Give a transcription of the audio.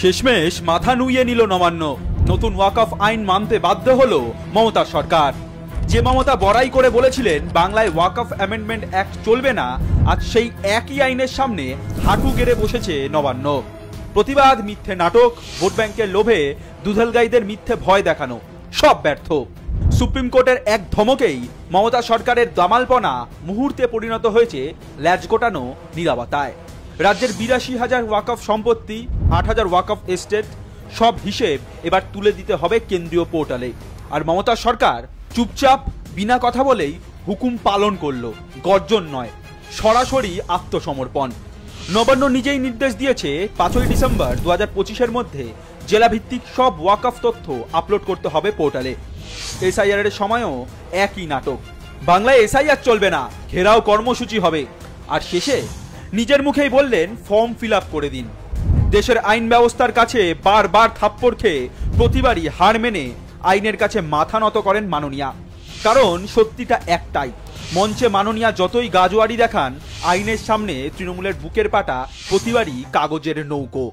শেষমেশ মাথা নুইয়ে নিল নবান্ন। নতুন ওয়াকফ আইন মানতে বাধ্য হলো মমতা সরকার। যে মমতা বড়াই করে বলেছিলেন বাংলায় ওয়াকফ অ্যামেন্ডমেন্ট অ্যাক্ট চলবে না, আজ সেই একই আইনের সামনে হাঁটু গেড়ে বসেছে নবান্ন। প্রতিবাদ, মিথ্যে নাটক, ভোট ব্যাংকের লোভে দুধেলগাইদের মিথ্যে ভয় দেখানো সব ব্যর্থ। সুপ্রিম কোর্টের এক ধমকেই মমতা সরকারের দামালপনা মুহূর্তে পরিণত হয়েছে ল্যাজ গোটানো নীরবতায়। রাজ্যের ৮২,০০০ ওয়াকফ সম্পত্তি, ৮,০০০ ওয়াকফ এস্টেট, সব হিসেব এবার তুলে দিতে হবে কেন্দ্রীয় পোর্টালে। আর মমতা সরকার চুপচাপ বিনা কথা বলেই হুকুম পালন করলো। গর্জন নয়, সরাসরি আত্মসমর্পণ। নবান্ন নিজেই নির্দেশ দিয়েছে ৫ই ডিসেম্বর ২০২৫-এর মধ্যে জেলাভিত্তিক সব ওয়াকফ তথ্য আপলোড করতে হবে পোর্টালে। এসআইআর এর সময়ও একই নাটক। বাংলায় এসআইআর চলবে না, ঘেরাও কর্মসূচি হবে। আর শেষে নিজের মুখেই বললেন ফর্ম ফিল আপ করে দিন। দেশের আইন ব্যবস্থার কাছে বারবার থাপ্পড় খেয়ে প্রতিবারই হার মেনে আইনের কাছে মাথা নত করেন মাননীয়া। কারণ সত্যিটা একটাই, মঞ্চে মাননীয়া যতই গাজোয়ারি দেখান, আইনের সামনে তৃণমূলের বুকের পাটা প্রতিবারই কাগজের নৌকো।